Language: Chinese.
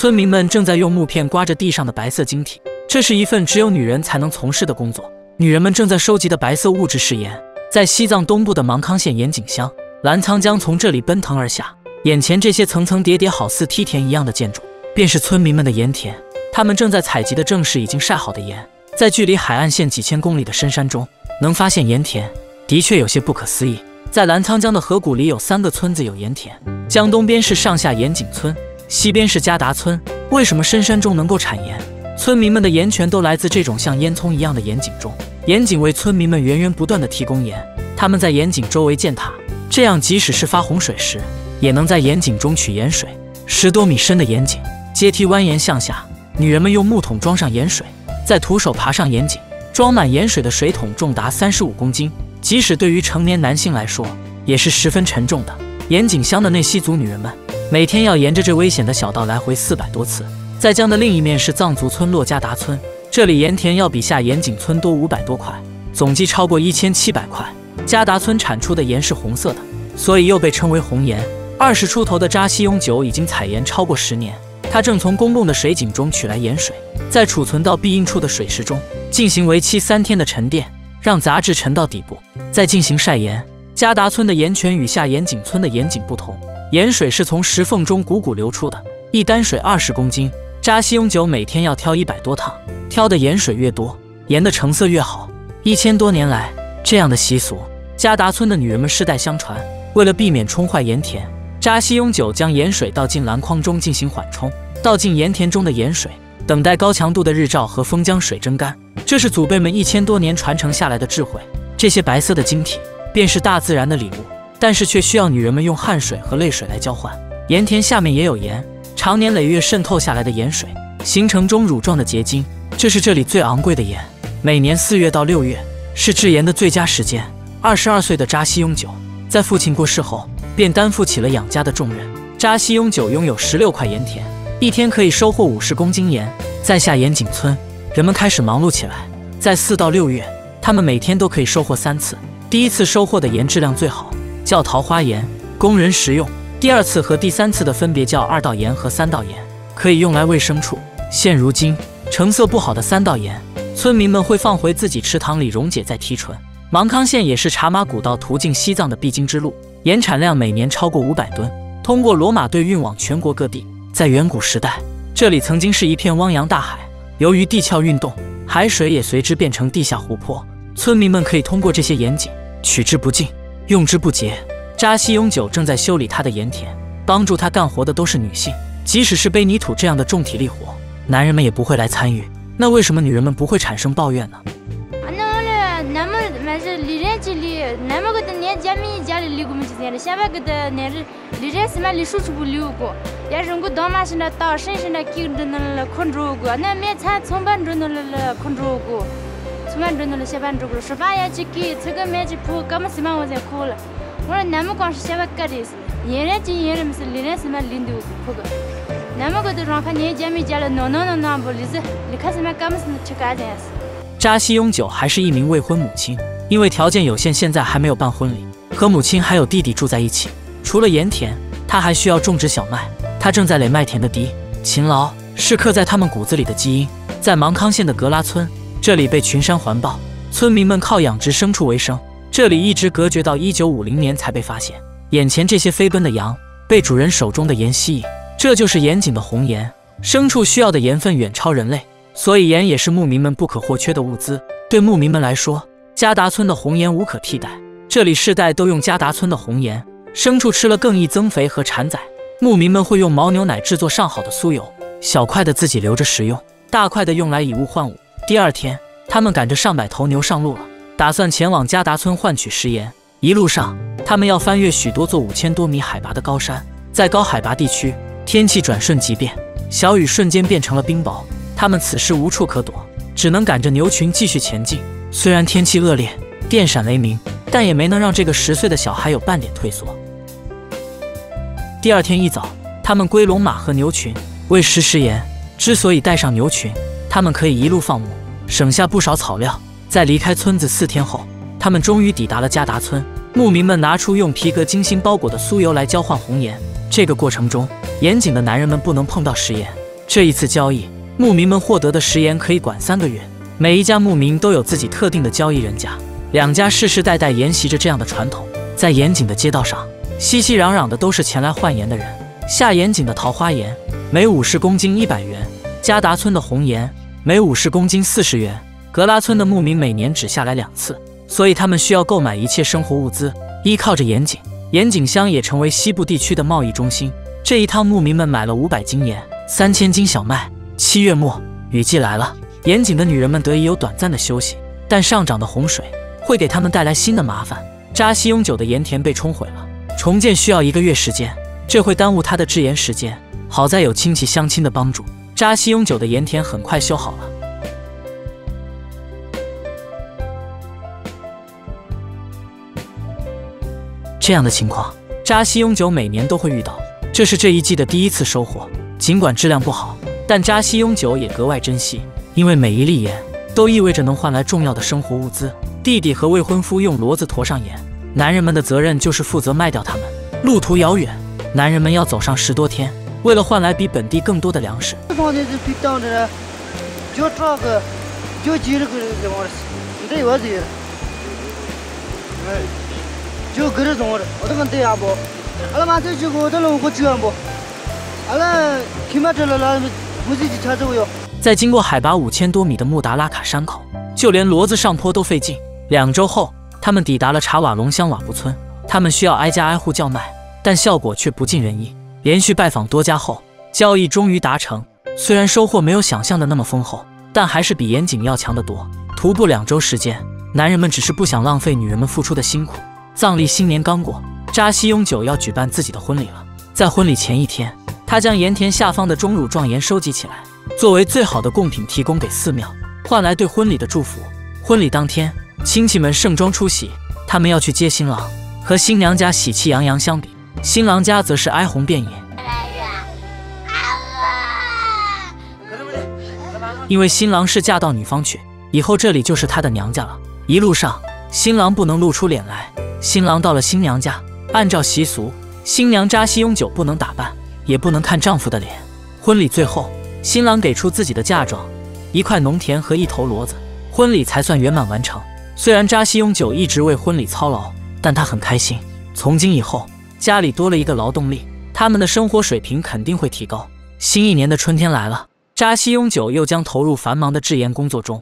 村民们正在用木片刮着地上的白色晶体，这是一份只有女人才能从事的工作。女人们正在收集的白色物质是盐，在西藏东部的芒康县盐井乡，澜沧江从这里奔腾而下。眼前这些层层叠叠好似梯田一样的建筑，便是村民们的盐田。他们正在采集的正是已经晒好的盐。在距离海岸线几千公里的深山中，能发现盐田，的确有些不可思议。在澜沧江的河谷里有3个村子有盐田，江东边是上下盐井村，西边是加达村。为什么深山中能够产盐？村民们的盐泉都来自这种像烟囱一样的盐井中，盐井为村民们源源不断地提供盐。他们在盐井周围建塔，这样即使是发洪水时，也能在盐井中取盐水。10多米深的盐井，阶梯蜿蜒向下，女人们用木桶装上盐水，再徒手爬上盐井。装满盐水的水桶重达35公斤，即使对于成年男性来说，也是十分沉重的。盐井乡的内西族女人们每天要沿着这危险的小道来回400多次。在江的另一面是藏族村落加达村，这里盐田要比下盐井村多500多块，总计超过1700块。加达村产出的盐是红色的，所以又被称为红盐。20出头的扎西永久已经采盐超过10年，他正从公共的水井中取来盐水，在储存到必应处的水池中进行为期3天的沉淀，让杂质沉到底部，再进行晒盐。加达村的盐泉与下盐井村的盐井不同，盐水是从石缝中汩汩流出的，一担水20公斤。扎西永久每天要挑100多趟，挑的盐水越多，盐的成色越好。1000多年来，这样的习俗，加达村的女人们世代相传。为了避免冲坏盐田，扎西永久将盐水倒进篮筐中进行缓冲，倒进盐田中的盐水，等待高强度的日照和风将水蒸干。这是祖辈们1000多年传承下来的智慧。这些白色的晶体便是大自然的礼物，但是却需要女人们用汗水和泪水来交换。盐田下面也有盐，长年累月渗透下来的盐水形成钟乳状的结晶，这是这里最昂贵的盐。每年4月到6月是制盐的最佳时间。22岁的扎西永久在父亲过世后，便担负起了养家的重任。扎西永久拥有16块盐田，一天可以收获50公斤盐。在下盐井村，人们开始忙碌起来。在4到6月，他们每天都可以收获3次。第一次收获的盐质量最好，叫桃花盐，供人食用。第2次和第3次的分别叫2道盐和3道盐，可以用来喂牲畜。现如今，成色不好的3道盐，村民们会放回自己池塘里溶解再提纯。芒康县也是茶马古道途径西藏的必经之路，盐产量每年超过500吨，通过罗马队运往全国各地。在远古时代，这里曾经是一片汪洋大海，由于地壳运动，海水也随之变成地下湖泊。村民们可以通过这些盐井取之不尽，用之不竭。扎西永久正在修理他的盐田，帮助他干活的都是女性，即使是背泥土这样的重体力活，男人们也不会来参与。那为什么女人们不会产生抱怨呢？扎西永久还是一名未婚母亲，因为条件有限，现在还没有办婚礼，和母亲还有弟弟住在一起。除了盐田，他还需要种植小麦。他正在垒麦田的地，勤劳是刻在他们骨子里的基因。在芒康县的格拉村，这里被群山环抱，村民们靠养殖牲畜为生。这里一直隔绝到1950年才被发现。眼前这些飞奔的羊，被主人手中的盐吸引，这就是盐井的红盐。牲畜需要的盐分远超人类，所以盐也是牧民们不可或缺的物资。对牧民们来说，加达村的红盐无可替代，这里世代都用加达村的红盐，牲畜吃了更易增肥和产崽。牧民们会用牦牛奶制作上好的酥油，小块的自己留着食用，大块的用来以物换物。第2天，他们赶着上百头牛上路了，打算前往加达村换取食盐。一路上，他们要翻越许多座5000多米海拔的高山。在高海拔地区，天气转瞬即变，小雨瞬间变成了冰雹。他们此时无处可躲，只能赶着牛群继续前进。虽然天气恶劣，电闪雷鸣，但也没能让这个10岁的小孩有半点退缩。第2天一早，他们归拢马和牛群，喂食盐。之所以带上牛群，他们可以一路放牧，省下不少草料。在离开村子4天后，他们终于抵达了加达村。牧民们拿出用皮革精心包裹的酥油来交换红盐。这个过程中，盐井的男人们不能碰到食盐，这一次交易，牧民们获得的食盐可以管3个月。每一家牧民都有自己特定的交易人家，2家世世代代沿袭着这样的传统。在盐井的街道上，熙熙攘攘的都是前来换盐的人。下盐井的桃花盐每50公斤100元，加达村的红盐每50公斤40元。格拉村的牧民每年只下来2次，所以他们需要购买一切生活物资。依靠着盐井，盐井乡也成为西部地区的贸易中心。这一趟，牧民们买了500斤盐、3000斤小麦。7月末，雨季来了，盐井的女人们得以有短暂的休息，但上涨的洪水会给他们带来新的麻烦。扎西永久的盐田被冲毁了，重建需要1个月时间，这会耽误他的制盐时间。好在有亲戚乡亲的帮助，扎西永久的盐田很快修好了。这样的情况，扎西永久每年都会遇到，这是这一季的第1次收获。尽管质量不好，但扎西永久也格外珍惜，因为每一粒盐都意味着能换来重要的生活物资。弟弟和未婚夫用骡子驮上盐，男人们的责任就是负责卖掉它们。路途遥远，男人们要走上10多天，为了换来比本地更多的粮食。在经过海拔5000多米的穆达拉卡山口，就连骡子上坡都费劲。2周后，他们抵达了查瓦隆乡瓦布村。他们需要挨家挨户叫卖，但效果却不尽人意。连续拜访多家后，交易终于达成。虽然收获没有想象的那么丰厚，但还是比盐井要强得多。徒步2周时间，男人们只是不想浪费女人们付出的辛苦。藏历新年刚过，扎西永久要举办自己的婚礼了。在婚礼前一天，他将盐田下方的钟乳状盐收集起来，作为最好的贡品提供给寺庙，换来对婚礼的祝福。婚礼当天，亲戚们盛装出席，他们要去接新郎。和新娘家喜气洋洋相比，新郎家则是哀鸿遍野。因为新郎是嫁到女方去，以后这里就是他的娘家了。一路上，新郎不能露出脸来。新郎到了新娘家，按照习俗，新娘扎西永久不能打扮，也不能看丈夫的脸。婚礼最后，新郎给出自己的嫁妆：1块农田和1头骡子，婚礼才算圆满完成。虽然扎西永久一直为婚礼操劳，但他很开心。从今以后，家里多了一个劳动力，他们的生活水平肯定会提高。新一年的春天来了，扎西永久又将投入繁忙的制盐工作中。